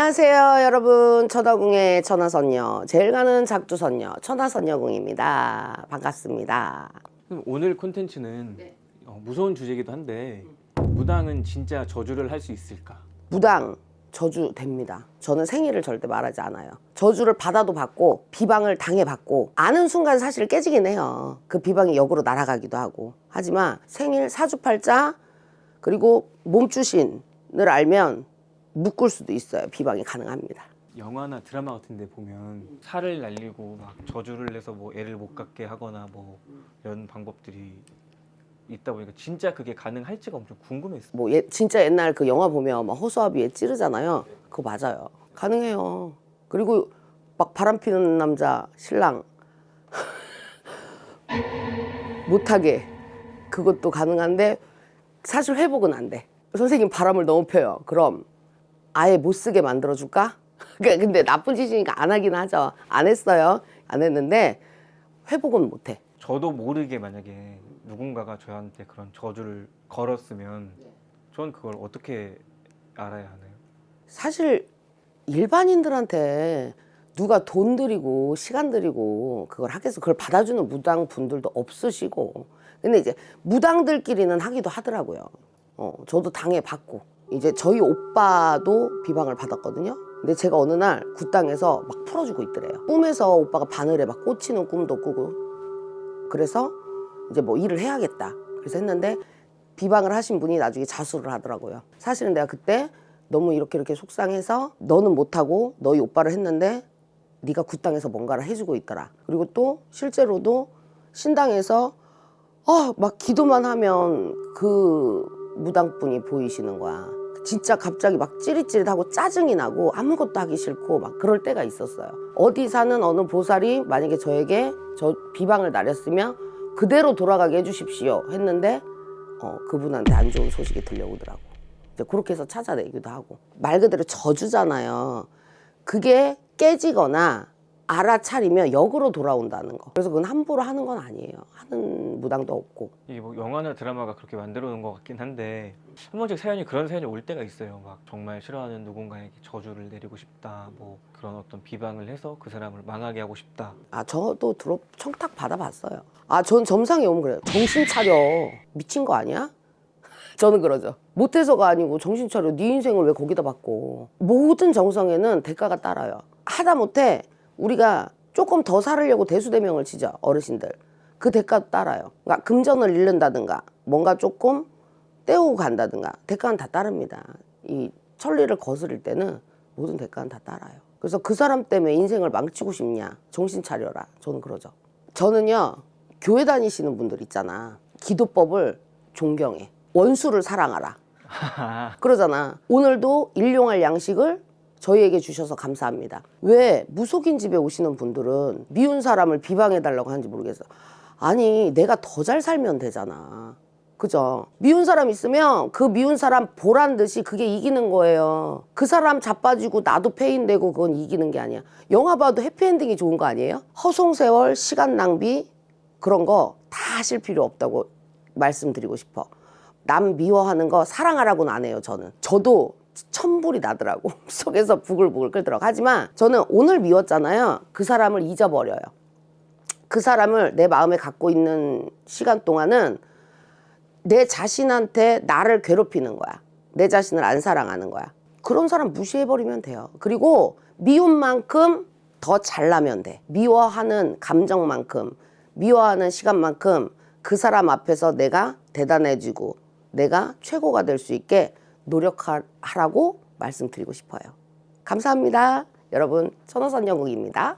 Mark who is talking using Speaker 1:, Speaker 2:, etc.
Speaker 1: 안녕하세요 여러분. 천하궁의 천하선녀, 제일 가는 작두선녀 천하선녀궁입니다. 반갑습니다.
Speaker 2: 오늘 콘텐츠는 무서운 주제이기도 한데 무당은 진짜 저주를 할 수 있을까?
Speaker 1: 무당 저주 됩니다. 저는 생일을 절대 말하지 않아요. 저주를 받아도 받고 비방을 당해받고 아는 순간 사실 깨지긴 해요. 그 비방이 역으로 날아가기도 하고. 하지만 생일, 사주팔자 그리고 몸주신을 알면 묶을 수도 있어요. 비방이 가능합니다.
Speaker 2: 영화나 드라마 같은 데 보면 살을 날리고 막 저주를 내서 뭐 애를 못 갖게 하거나 뭐 이런 방법들이 있다 보니까 진짜 그게 가능할지가 엄청 궁금했어요.
Speaker 1: 뭐 진짜 옛날 그 영화 보면 막 허수아비에 찌르잖아요. 그거 맞아요. 가능해요. 그리고 막 바람 피는 남자 신랑 못하게 그것도 가능한데 사실 회복은 안 돼. 선생님 바람을 너무 펴요. 그럼 아예 못 쓰게 만들어줄까? 근데 나쁜 짓이니까 안 하긴 하죠. 안 했어요. 안 했는데 회복은 못 해.
Speaker 2: 저도 모르게 만약에 누군가가 저한테 그런 저주를 걸었으면 전 그걸 어떻게 알아야 하나요?
Speaker 1: 사실 일반인들한테 누가 돈 들이고 시간 들이고 그걸 하겠어. 그걸 받아주는 무당 분들도 없으시고. 근데 이제 무당들끼리는 하기도 하더라고요. 저도 당해봤고. 이제 저희 오빠도 비방을 받았거든요. 근데 제가 어느 날 굿당에서 막 풀어주고 있더래요. 꿈에서 오빠가 바늘에 막 꽂히는 꿈도 꾸고. 그래서 이제 뭐 일을 해야겠다. 그래서 했는데 비방을 하신 분이 나중에 자수를 하더라고요. 사실은 내가 그때 너무 이렇게 속상해서 너는 못하고 너희 오빠를 했는데 네가 굿당에서 뭔가를 해주고 있더라. 그리고 또 실제로도 신당에서 막 기도만 하면 그 무당분이 보이시는 거야. 진짜 갑자기 막 찌릿찌릿하고 짜증이 나고 아무것도 하기 싫고 막 그럴 때가 있었어요. 어디 사는 어느 보살이 만약에 저에게 저 비방을 날렸으면 그대로 돌아가게 해주십시오 했는데 그분한테 안 좋은 소식이 들려오더라고. 이제 그렇게 해서 찾아내기도 하고. 말 그대로 저주잖아요. 그게 깨지거나 알아차리면 역으로 돌아온다는 거. 그래서 그건 함부로 하는 건 아니에요. 하는 무당도 없고.
Speaker 2: 이게 뭐 영화나 드라마가 그렇게 만들어 놓은 것 같긴 한데 한 번씩 사연이 그런 사연이 올 때가 있어요. 막 정말 싫어하는 누군가에게 저주를 내리고 싶다, 뭐 그런 어떤 비방을 해서 그 사람을 망하게 하고 싶다.
Speaker 1: 저도 청탁 받아봤어요. 전 점상에 오면 그래요. 정신 차려. 미친 거 아니야? 저는 그러죠. 못해서가 아니고 정신 차려. 네 인생을 왜 거기다 받고. 모든 정성에는 대가가 따라요. 하다못해 우리가 조금 더 살으려고 대수대명을 치죠. 어르신들. 그 대가도 따라요. 그러니까 금전을 잃는다든가 뭔가 조금 떼우고 간다든가 대가는 다 따릅니다. 이 천리를 거스릴 때는 모든 대가는 다 따라요. 그래서 그 사람 때문에 인생을 망치고 싶냐? 정신 차려라. 저는 그러죠. 저는요. 교회 다니시는 분들 있잖아. 기도법을 존경해. 원수를 사랑하라. 그러잖아. 오늘도 일용할 양식을 저희에게 주셔서 감사합니다. 왜 무속인 집에 오시는 분들은 미운 사람을 비방해달라고 하는지 모르겠어. 아니 내가 더 잘 살면 되잖아. 그죠? 미운 사람 있으면 그 미운 사람 보란 듯이 그게 이기는 거예요. 그 사람 자빠지고 나도 페인되고 그건 이기는 게 아니야. 영화 봐도 해피엔딩이 좋은 거 아니에요? 허송세월, 시간 낭비 그런 거 다 하실 필요 없다고 말씀드리고 싶어. 남 미워하는 거 사랑하라고는 안 해요. 저도 천불이 나더라고. 속에서 부글부글 끓더라고. 하지만 저는 오늘 미웠잖아요. 그 사람을 잊어버려요. 그 사람을 내 마음에 갖고 있는 시간 동안은 내 자신한테 나를 괴롭히는 거야. 내 자신을 안 사랑하는 거야. 그런 사람 무시해버리면 돼요. 그리고 미운 만큼 더 잘나면 돼. 미워하는 감정만큼, 미워하는 시간만큼 그 사람 앞에서 내가 대단해지고 내가 최고가 될 수 있게 노력하라고 말씀드리고 싶어요. 감사합니다. 여러분, 천하선녀궁입니다.